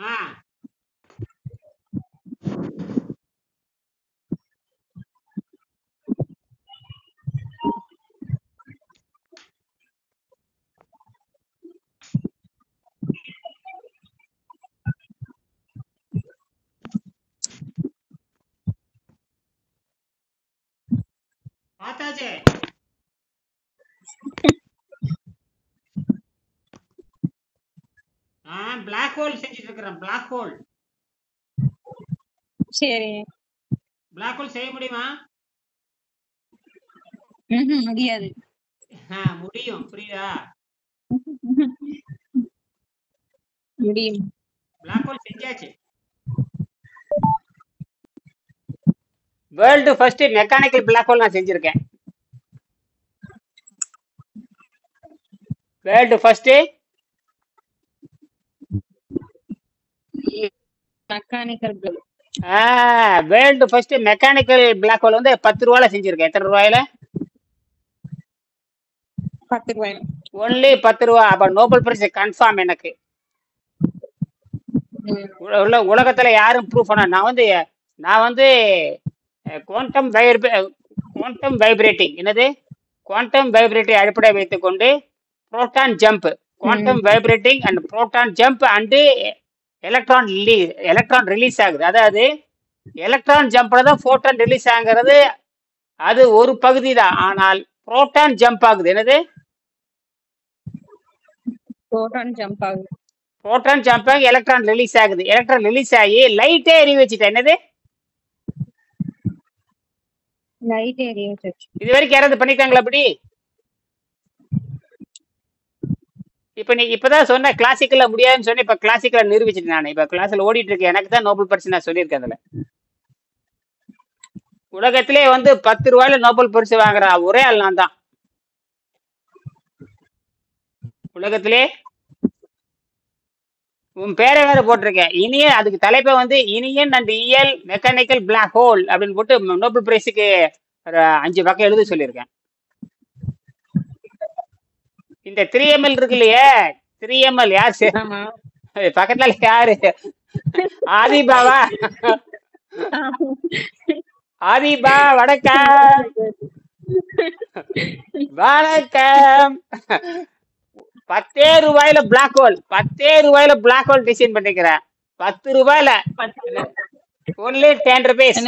ஆ பார்த்தாச்சே. Black hole செஞ்சுட்டு இருக்கிறேன். Black hole சரி. பிளாக் ஹோல் செய்ய முடியுமா? முடியாது. முடியும். புரியுதா? முடியும். பிளாக் ஹோல் செஞ்சாச்சு. World first mechanical black hole நான் செஞ்சிருக்கேன். World first mechanical world first mechanical black hole வந்து 10 ரூபாயில செஞ்சிருக்கேன். எத்தனை ரூபாயில? 10 ரூபாய். ஒன்லி 10 ரூபா. அப்ப நோபல் பிரைஸ் கன்ஃபார்ம் எனக்கு. உலகத்துல யாரும் ப்ரூஃப் பண்ண. நான் வந்து குவாண்டம் வைப்ரேட்டிங் என்னது குவாண்டம் வைப்ரேட்டிங் அடிப்படை வைத்துக் கொண்டு proton jump, quantum vibrating and proton jump and electron release ஆகுது. அதாவது எலக்ட்ரான் ஜம்ப்ல தான் போட்டான் ரிலீஸ் ஆகுறது. அது ஒரு பகுதி தான். ஆனால் புரோட்டான் ஜம்ப் ஆகுது. என்னது? புரோட்டான் ஜம்ப் ஆகுது. புரோட்டான் ஜம்ப் ஆகி எலக்ட்ரான் ரிலீஸ் ஆகுது. எலக்ட்ரான் ரிலீஸ் ஆகி லைட்டே எரிய வச்சுட்டேன். என்னது? லைட் எரிய வச்சு. இது வரைக்கும் யாராவது பண்ணிருக்காங்களா அப்படி? இப்ப நீ இப்பதான் சொன்ன கிளாசிக்கல்ல முடியாதுன்னு சொன்ன. இப்ப கிளாசிக்கல நிரூபிச்சிட்டு நான் இப்ப கிளாஸ்ல ஓடிட்டு இருக்கேன். எனக்கு தான் நோபல் பரிசு நான் சொல்லியிருக்கேன். அதுல உலகத்திலே வந்து 10 ரூபாயில நோபல் பரிசு வாங்குற ஒரே ஆள் நான் தான் உலகத்திலே. உன் பேரை வேற போட்டிருக்கேன். இனிய அதுக்கு தலைப்பை வந்து இனியன் அண்ட் இயல் மெக்கானிக்கல் பிளாக் ஹோல் அப்படின்னு போட்டு நோபல் பிரைஸுக்கு 5 பக்கம் எழுத சொல்லியிருக்கேன். இந்த 3ml இருக்கு இல்லையே, 3ml யார் பக்கத்துல யாரு? ஆதிபாவா? ஆதிபா வணக்கம். வணக்கம். 10 ரூபாயில பிளாக் ஹோல், 10 ரூபாயில பிளாக் ஹோல் டிசைன் பண்ணிக்கிறேன். 10 ரூபாயில ஒன்லி 10 rupees.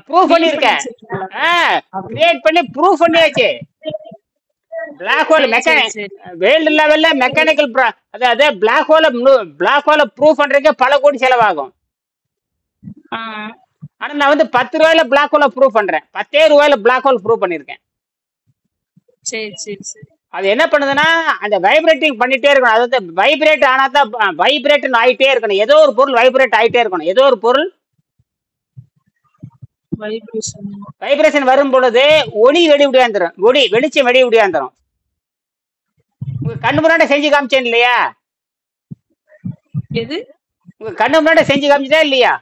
ப்ரூஃப் பண்ணிருக்கேன். கிரியேட் பண்ணி ப்ரூஃப் பண்ணியாச்சு. பிளாக் ஹோல் வேர்ல்டு லெவல்ல மெக்கானிக்கல் அதாவது பிளாக் ஹோல ப்ரூஃப் பண்றதுக்கு பல கோடி செலவாகும். ஆனா நான் வந்து 10 ரூபாயில பிளாக் ஹோல ப்ரூஃப் பண்றேன். 10 ரூபாயில பிளாக் ஹோல் ப்ரூஃப் பண்ணிருக்கேன். அது என்ன பண்ணுதுன்னா அந்த வைப்ரேட்டிங் பண்ணிட்டே இருக்கணும். அதாவது வைப்ரேட் ஆனா தான் வைப்ரேட் ஆயிட்டே இருக்கணும். ஏதோ ஒரு பொருள் வைப்ரேட் ஆயிட்டே இருக்கணும். ஏதோ ஒரு பொருள் வைப்ரேஷன் வரும் பொழுது ஒளி வெடிவிடியாந்துரும். வெளிச்சம் வெடிவிடியாந்துரும். உங்க கண்ணு முன்னாடி செஞ்சு காமிச்சேன் இல்லையா? எது? உங்க கண்ணு முன்னாடி செஞ்சு காமிச்சதா இல்லையா?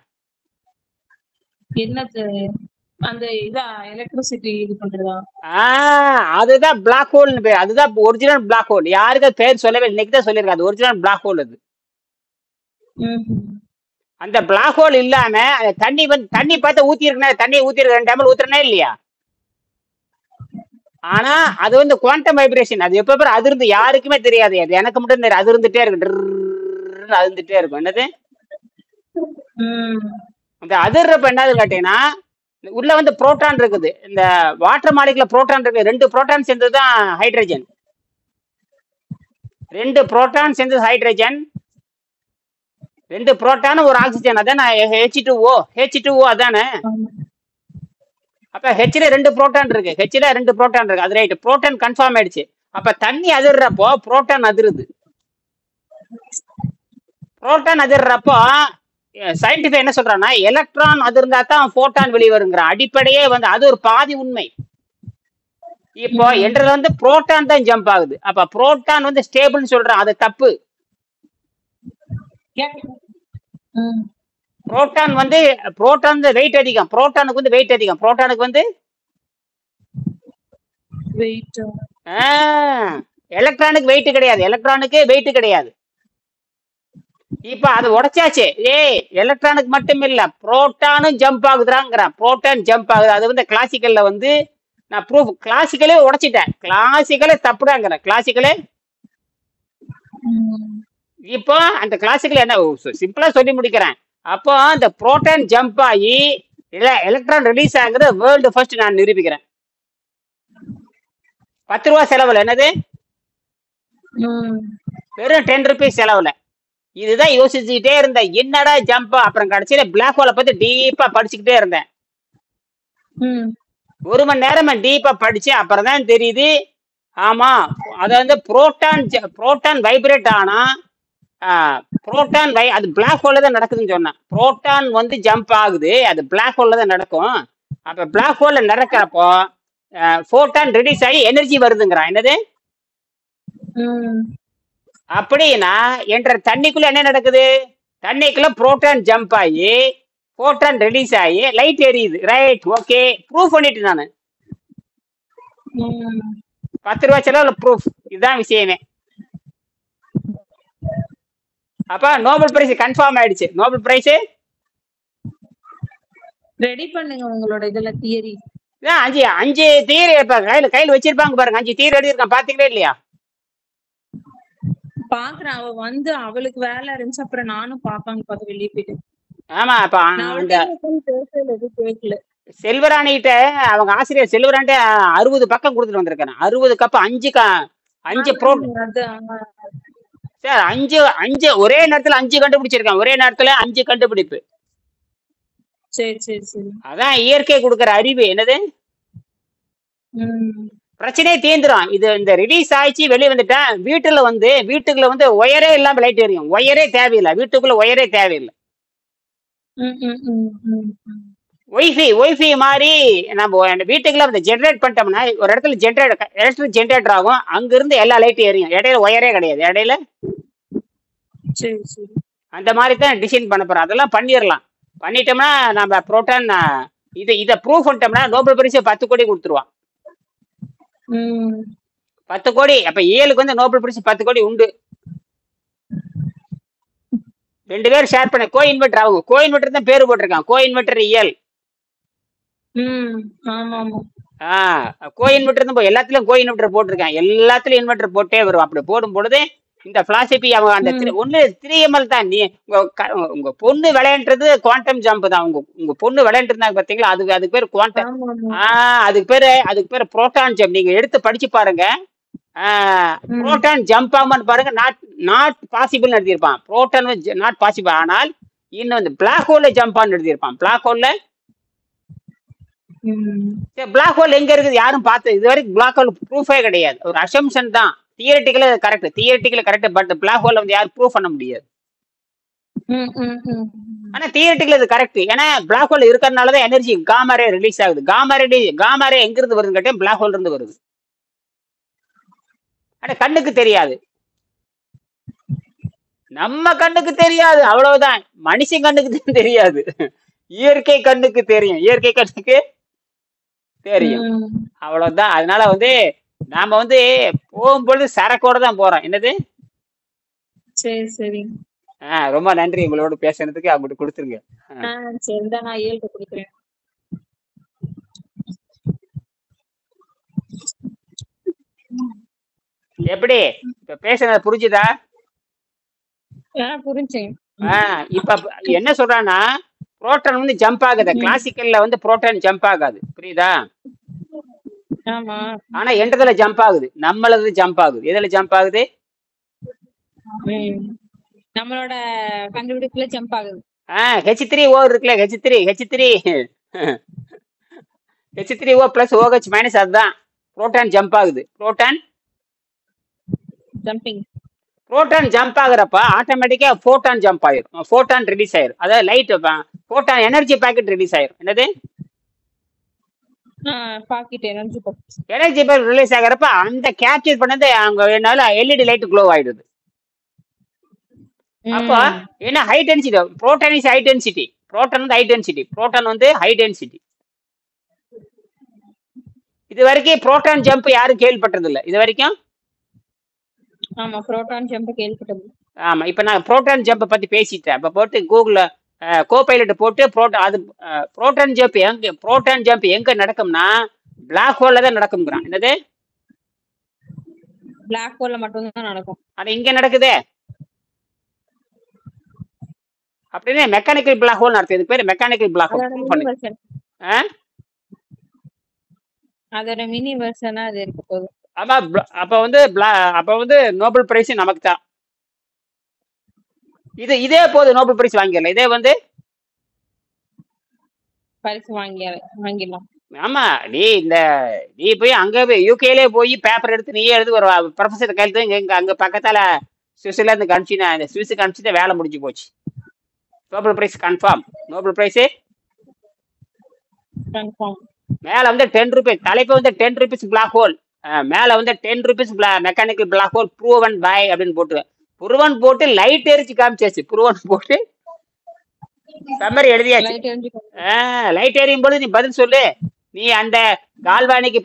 என்னது? அந்த இதா எலக்ட்ரிசிட்டி இது பண்றதா? அதுதான் பிளாக் ஹோல்னு பேர். அதுதான் ஒரிஜினல் பிளாக் ஹோல். யாருக்கு பேர் சொல்லவே இன்னைக்கு தான் சொல்லியிருக்காங்க. அது ஒரிஜினல் பிளாக் ஹோல். அது அந்த பிளாக் ஹோல் இல்லாம அந்த தண்ணி பார்த்து ஊத்தி இருக்குன்னா தண்ணியை ஊத்தி இருக்க 2 டேபிள் ஊத்துறனே இல்லையா? ஆனா அது வந்து குவாண்டம் வைப்ரேஷன். அது எப்ப அது இருந்து யாருக்குமே தெரியாது. அது எனக்கு மட்டும் தெரியும். அது இருந்துட்டே இருக்கும். அதுந்துட்டே இருக்கும். என்னது? அந்த அதிர்றப்ப என்னது கேட்டீங்கன்னா உள்ள வந்து புரோட்டான் இருக்குது. இந்த வாட்டர் மாலிகுல புரோட்டான் இருக்கு. 2 புரோட்டான் சேர்ந்ததுதான் ஹைட்ரஜன். 2 புரோட்டான் சேர்ந்தது ஹைட்ரஜன். 2 புரோட்டான் ஒரு ஆக்சிஜன். அதானே H2O அதானே? அப்ப ஹெச்ல 2 புரோட்டான் இருக்கு. ஹெச்ல 2 புரோட்டான் இருக்கு. அது ரைட். புரோட்டான் கன்ஃபார்ம் ஆயிடுச்சு. அப்ப தண்ணி அதிர்றப்போ புரோட்டான் அதிருது. புரோட்டான் அதிர்றப்போ சயின்டிஃபிக் என்ன சொல்றான்னா எலக்ட்ரான் அதிர்ந்தா தான் போட்டான் வெளிவருங்கிற அடிப்படையே வந்து அது ஒரு பாதி உண்மை. இப்போ என்றது வந்து புரோட்டான் தான் ஜம்ப் ஆகுது. அப்ப புரோட்டான் வந்து ஸ்டேபிள்னு சொல்றான். அது தப்பு. புரோட்டான் வந்து வெயிட் அதிகம். புரோட்டானுக்கு வந்து வெயிட் அதிகம். புரோட்டானுக்கு வந்து எலக்ட்ரானுக்கு வெயிட் கிடையாது, எலக்ட்ரானுக்கு வெயிட் கிடையாது. இப்ப அது உடைச்சாச்சு. எலக்ட்ரானுக்கு மட்டும் இல்ல, புரோட்டானும் ஜம்ப் ஆகுதுறாங்கிறான். புரோட்டான் ஜம்ப் ஆகுது. அது வந்து கிளாசிக்கல்ல வந்து நான் ப்ரூஃப் கிளாசிக்கலே உடைச்சிட்டேன். கிளாசிக்கலே தப்புடாங்கிறேன். கிளாசிக்கலே ம். இப்போ அந்த கிளாசிக்கல் என்ன சிம்பிளா சொல்லி முடிக்கிறேன். அப்போ அந்த புரோட்டான் ஜம்ப் ஆகி எலக்ட்ரான் ரிலீஸ் ஆகுறது வேர்ல்டு ஃபர்ஸ்ட் நான் நிரூபிக்கிறேன். 10 ரூபா செலவுல. என்னது? ம். வெறும் 10 ருபீஸ் செலவுல. இதுதான் யோசிச்சுக்கிட்டே இருந்தேன், என்னடா ஜம்பா. அப்புறம் கடைசியில பிளாக் ஹோலை பத்தி டீப்பா படிச்சுக்கிட்டே இருந்தேன். ம். 1 மணி நேரமா டீப்பா படிச்சு அப்புறம் தான் தெரியுது, ஆமா அது வந்து புரோட்டான் வைப்ரேட் ஆனா அது பிளாக் ஹோல்ல தான் நடக்குதுன்னு சொன்னேன். புரோட்டான் வந்து ஜம்ப் ஆகுது, அது பிளாக் ஹோல்ல தான் நடக்கும். அப்ப பிளாக் ஹோல்ல நடக்கிறப்போ போட்டான் ரிலீஸ் ஆகி எனர்ஜி வருதுங்கிறான். என்னது? ம். அப்படின்னா என்ற தண்ணிக்குள்ள என்ன நடக்குது? தண்ணிக்குள்ள புரோட்டான் ஜம்ப் ஆகி போட்டான் ரிலீஸ் ஆகி லைட் எரியுது. ரைட், ஓகே, ப்ரூஃப் பண்ணிட்டு நானு. ம். 10 ரூபா செலவுல ப்ரூஃப். இதுதான் விஷயமே. அப்ப நோபல் பிரைஸ் கன்ஃபார்ம் ஆயிடுச்சு. நோபல் பிரைஸ் ரெடி பண்ணுங்க உங்களோட இதுல தியரி. அஞ்சு தியரி இப்ப கையில வச்சிருப்பாங்க பாருங்க. 5 தியரி எழுதியிருக்கான், பாத்தீங்களா இல்லையா? பாக்குறேன், அவ வந்து அவளுக்கு வேலை இருந்துச்சு, அப்புறம் நானும் பாப்பாங்க பார்த்து வெளியே போயிட்டேன். ஆமா, இப்ப நான் அந்த அவள்கிட்ட பேசல, எதுவும் கேட்கல. செல்வராணிகிட்ட அவங்க ஆசிரியர் செல்வராணிட்ட 60 பக்கம் கொடுத்துட்டு வந்திருக்கேன். 60 கப் 5 ப்ரோ சார். 5 ஒரே நேரத்துல 5 கண்டுபிடிச்சிருக்கேன். ஒரே நேரத்துல 5 கண்டுபிடிப்பு. சரி சரி சரி. அதான் இயற்கை கொடுக்குற அறிவு. என்னது? ம். பிரச்சனையே தீந்துரும். இது இந்த ரிலீஸ் ஆயிடுச்சு, வெளியே வந்துட்டேன். வீட்டுக்குள்ள வந்து ஒயரே இல்லாம லைட் எரியும். ஒயரே தேவையில்லை, வீட்டுக்குள்ள ஒயரே தேவையில்லை. ம். ம். ம். ம். ம். ஒய்ஃபை மாதிரி நம்ம வீட்டுக்குள்ள வந்து ஜென்ரேட் பண்ணிட்டோம்னா ஒரு இடத்துல எலக்ட்ரிக் ஜென்ரேட்டர் ஆகும். அங்கிருந்து எல்லா லைட்டும் எரியும். இடையில ஒயரே கிடையாது. இடையில சரி சரி. அந்த மாதிரி தான் டிசைன் பண்ண போறோம். அதெல்லாம் பண்ணிட்டோம்னா நம்ம புரோட்டான் இதை ப்ரூவ் பண்ணிட்டோம்னா நோபல் பரிசு 10 கோடி கொடுத்துருவான். ம். 10 கோடி. அப்ப ஏழுக்கு வந்து நோபல் பரிசு 10 கோடி உண்டு. 2 பேர் ஷேர் பண்ண கோ இன்வெர்டர் ஆகும். கோ இன்வெர்டர் தான் பேரு போட்டிருக்கான். கோ இன்வெர்டர் இயல். ம். ஆமா ஆமா. கோ இன்வெர்டர் தான் எல்லாத்துலயும் கோ இன்வெர்டர் போட்டிருக்கான். எல்லாத்துலயும் இன்வெர்டர் போட்டே வரும். அப்படி போடும் பொழுது இந்த பிலாசபி அவங்க அந்த ஒண்ணு 3ML தான். நீ உங்க பொண்ணு விளையாண்டுறது குவாண்டம் ஜம்ப் தான். உங்க பொண்ணு விளையாண்டுருந்தாங்க பாத்தீங்களா, அதுக்கு பேர் குவாண்டம். அதுக்கு பேரு புரோட்டான் ஜம்ப். நீங்க எடுத்து படிச்சு பாருங்க. புரோட்டான் ஜம்ப் ஆகும்னு பாருங்க. நாட் பாசிபிள் எழுதியிருப்பான். Proton not possible. ஆனால் இன்னும் இந்த பிளாக் ஹோல்ல ஜம்ப் ஆன்னு எழுதியிருப்பான். பிளாக் ஹோல்ல பிளாக் ஹோல் எங்க இருக்குது யாரும் பார்த்து இது வரைக்கும் பிளாக் ஹோல் ப்ரூஃபே கிடையாது. ஒரு அசம்ஷன் தான். தியரிட்டிக்கல கரெக்ட். பட் பிளாக் ஹோல் வந்து யாரும் ப்ரூஃப் பண்ண முடியாது. ஆனா தியரிட்டிக்கல இது கரெக்ட். ஏன்னா பிளாக் ஹோல் இருக்கிறதுனாலதான் எனர்ஜி காமாரே ரிலீஸ் ஆகுது. காமாரே எங்க இருந்து வருதுன்னு கேட்டேன், பிளாக் ஹோல் இருந்து வருது. ஆனா கண்ணுக்கு தெரியாது. நம்ம கண்ணுக்கு தெரியாது, அவ்வளவுதான். மனுஷன் கண்ணுக்கு தெரியாது, இயற்கை கண்ணுக்கு தெரியும். இயற்கை கண்ணுக்கு தெரியும், அவ்வளவுதான். அதனால வந்து நாம வந்து போகும்பொழுது சரக்கோட தான் போறோம். என்னது? சரி சரி. ரொம்ப நன்றி உங்களோட பேசுறதுக்கு. அவங்ககிட்ட கொடுத்துருங்க. சரிதான், நான் 7 கொடுக்குறேன். எப்படி இப்ப பேசுறது புரிஞ்சுதா? புரிஞ்சேன். இப்ப என்ன சொல்றான்னா புரோட்டான் வந்து ஜம்ப் ஆகுது. கிளாசிக்கல்ல வந்து புரோட்டான் ஜம்ப் ஆகாது, புரியுதா? ஆனா என்றதுல ஜம்ப் ஆகுது, நம்மளது ஜம்ப் ஆகுது. எதுல ஜம்ப் ஆகுது? நம்மளோட கண்டுபிடிப்புல ஜம்ப் ஆகுது. H3O இருக்குல்ல, H3O பிளஸ் OH மைனஸ், அதுதான் புரோட்டான் ஜம்ப் ஆகுது. புரோட்டான் ஜம்ப் ஆகுறப்ப ஆட்டோமேட்டிக்கா போட்டான் ஜம்ப் ஆயிரும். போட்டான் ரிலீஸ் ஆயிரும். அதாவது லைட் போட்டான் எனர்ஜி பாக்கெட் ரிலீஸ் ஆயிரும். என்னது? எனர்ஜி பாக்கெட் ரிலீஸ் ஆகிறப்ப அந்த கேப்சர் பண்ணது அவங்க என்னால எல்இடி லைட் க்ளோ ஆயிடுது. அப்போ என்ன high density. Proton is high density. Proton வந்து ஹை டென்சிட்டி. இது வரைக்கும் புரோட்டான் ஜம்ப் யாரும் கேள்விப்பட்டது இல்லை. இது வரைக்கும் ஆமா புரோட்டான் ஜம்ப் கேள்விப்பட்டது. ஆமா, இப்ப நான் புரோட்டான் ஜம்ப் பத்தி பேசிட்டேன். அப்ப போட்டு கூகுள்ல கோபைலட் போட்டு புரோட்டான் ஜம்ப் எங்க நடக்கும்னா பிளாக் ஹோல்ல தான் நடக்கும்ங்கிறான். என்னது? பிளாக் ஹோல்ல மட்டும் தான் நடக்கும். அது இங்க நடக்குதே அப்படின்னு மெக்கானிக்கல் பிளாக் ஹோல் நடத்துது. இதுக்கு பேரு மெக்கானிக்கல் பிளாக் ஹோல். அதோட ப்ரூவ் மினி பண்ணு. வெர்ஷன் ஆ? அதோட மினி வெர்ஷனா அது இருக்க போகுது. ஆமா, அப்ப வந்து நோபல் பிரைஸ் நமக்கு தான். இதே போது நோபல் பிரைஸ் வாங்கிடலாம். இதே வந்து பரிசு வாங்கிடலாம். ஆமா, நீ போய் அங்க யூகேலே போய் பேப்பர் எடுத்து நீயே எழுது, ஒரு ப்ரொஃபஸர் கையெழுத்து இங்க அங்க பக்கத்தால சுவிட்சர்லாந்துக்கு அனுப்பிச்சுனா இந்த சுவிஸுக்கு அனுப்பிச்சுட்டு வேலை முடிஞ்சு போச்சு. Nobel prize confirm. Nobel prize confirm. மேல வந்து 10 ரூபீஸ், தலைப்பு வந்து 10 ரூபீஸ் பிளாக் ஹோல், மேல வந்து 10 rupees mechanical black hole proven by அப்படின்னு போட்டு லைட் எரிச்சு காமிச்சாச்சு. ப்ரூவன் போட்டு சம்மரி எழுதியாச்சு. லைட் எரிஞ்சுக்கோ. லைட் எரியும் போது நீ பதில் சொல்லு. நீ அந்த கால்வானிக்கு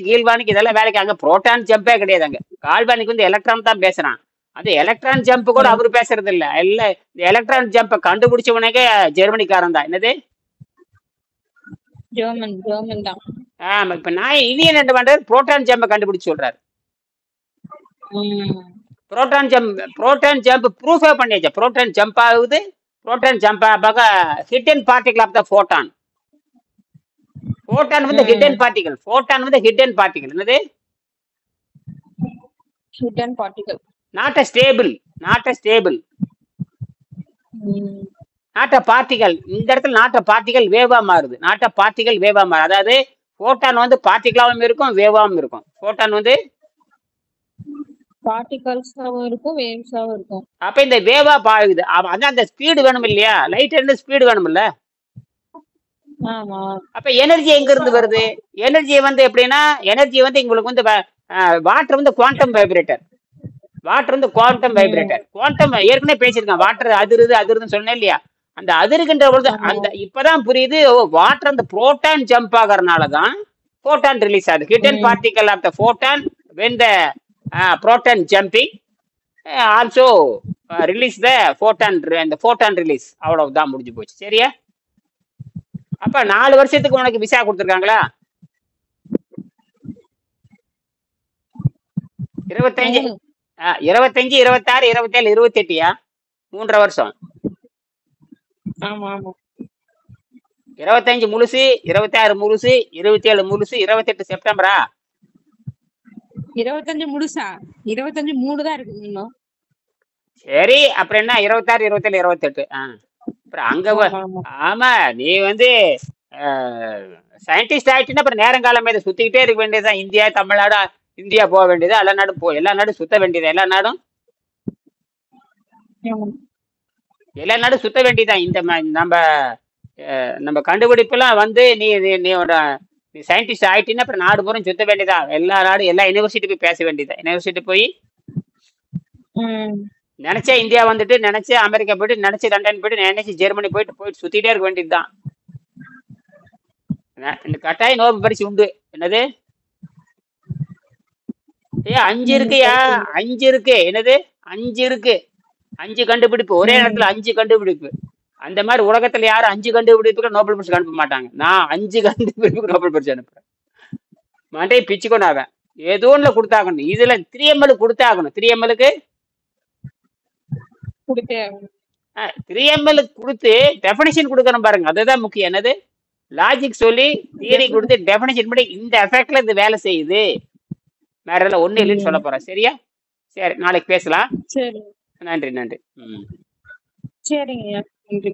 கீழ்வானிக்கு இதெல்லாம் வேலைக்கு. அங்க புரோட்டான் ஜம்பே கிடையாது. அங்க கால்வானிக்கு வந்து எலக்ட்ரான் தான் பேசுறான். அந்த எலக்ட்ரான் ஜம்ப் கூட அவரு பேசுறது இல்ல. இந்த எலக்ட்ரான் ஜம்ப கண்டுபிடிச்சவனே ஜெர்மனிக்காரன் தான். என்னது? ஜெர்மன் தான். ஆமா, இப்ப நான் இனி என்ன பண்றது, புரோட்டான் ஜம்ப கண்டுபிடிச்சு சொல்றாரு. புரோட்டான் ஜம்ப் ப்ரூஃபே பண்ணியாச்சு. புரோட்டான் ஜம்ப் ஆகுது. புரோட்டான் ஜம்ப் ஆக hidden particle of the photon. Photon வந்து ஹிடன் பார்ட்டிகல். என்னது? Hidden particle. Not a stable. Not a particle. இந்த இடத்துல நாட் அ பார்ட்டிகல் வேவா மாறுது. அதாவது ஃபோட்டான் வந்து பார்ட்டிகலாவும் இருக்கும், வேவாவும் இருக்கும். ஃபோட்டான் வந்து பார்ட்டிகல்ஸாவும் இருக்கும், வேவ்ஸாவும் இருக்கும். அப்ப இந்த வேவா பாயுது. அதான் அந்த ஸ்பீடு வேணும் இல்லையா? லைட் இருந்து ஸ்பீடு வேணும்ல. ஆமா. அப்ப எனர்ஜி எங்க இருந்து வருது? எனர்ஜி வந்து எப்படின்னா, உங்களுக்கு வந்து வாட்டர் வந்து குவாண்டம் வைப்ரேட்டர். குவாண்டம் ஏற்கனவே பேசியிருக்கேன். வாட்டர் அதிருதுன்னு சொன்னேன் இல்லையா? அந்த அதிர்கின்ற பொழுது அந்த இப்பதான் புரியுது. வாட்டர் அந்த புரோட்டான் ஜம்ப் ஆகறதுனாலதான் போட்டான் ரிலீஸ் ஆகுது. ஹிடன் பார்ட்டிகல் ஆஃப் த போட்டான் when the proton jumping also release the photon, and the photon release. அவ்வளவுதான், முடிஞ்சு போச்சு. சரியா? அப்ப 4 வருஷத்துக்கு உனக்கு விசா கொடுத்துருக்காங்களா? 25, 26, 27, 28 3 வருஷம். 25 முழுசு, 26 முழுசு, 27 முழுசு, 28 செப்டம்பரா? 25 முழுசா? 25 3 தான் இருக்கு இன்னும். சரி, அப்புறம் என்ன 26, 27, 28. அப்புறம் அங்க ஆமா, நீ வந்து சயின்டிஸ்ட் ஆயிட்டுன்னா அப்புறம் நேரங்காலமே இதை சுத்திக்கிட்டே இருக்க வேண்டியதுதான். இந்தியா, தமிழ்நாடு, இந்தியா போக வேண்டியது, எல்லா நாடும் சுத்த வேண்டியது. எல்லா நாடும் சுத்த வேண்டியதான். இந்த நம்ம கண்டுபிடிப்புலாம் வந்து நீ சயின்டிஸ்ட் ஆயிட்டீங்கன்னா அப்புறம் நாடு பூரா சுத்த வேண்டியதான். எல்லா யூனிவர்சிட்டி போய் பேச வேண்டியதான். யூனிவர்சிட்டி போய் நினைச்சா இந்தியா வந்துட்டு, நினைச்சு அமெரிக்கா போயிட்டு, நினைச்சு லண்டன் போயிட்டு, நினைச்சு ஜெர்மனி போயிட்டு சுத்திட்டே இருக்க வேண்டியதுதான். இந்த கட்டாயம் நோபல் பரிசு உண்டு. என்னது? 5 இருக்குயா, 5 இருக்கு. என்னது? 5 இருக்கு. 5 கண்டுபிடிப்பு ஒரே நேரத்துல, 5 கண்டுபிடிப்பு. அந்த மாதிரி உலகத்துல யாரும் 5 கண்டுபிடிப்புக்கு நோபல் பரிசு அனுப்ப மாட்டாங்க. நான் 5 கண்டுபிடிப்புக்கு நோபல் பரிசு அனுப்புறேன். மண்டே பிச்சுக்கொண்டு ஆவேன். ஏதோ ஒண்ணுல கொடுத்தாகணும். இதுல 3ML கொடுத்தாகணும். 3MLக்கு 3ML கொடுத்து டெஃபினிஷன் கொடுக்கணும் பாருங்க. அதுதான் முக்கியம். என்னது? லாஜிக் சொல்லி தியரி கொடுத்து டெஃபினிஷன் பண்ணி இந்த எஃபெக்ட்ல இது வேலை செய்யுது, வேற எல்லாம் ஒண்ணு இல்லைன்னு சொல்ல போறேன். சரியா? சரி, நாளைக்கு பேசலாம். சரி, நன்றி. சரிங்க. நன்றி.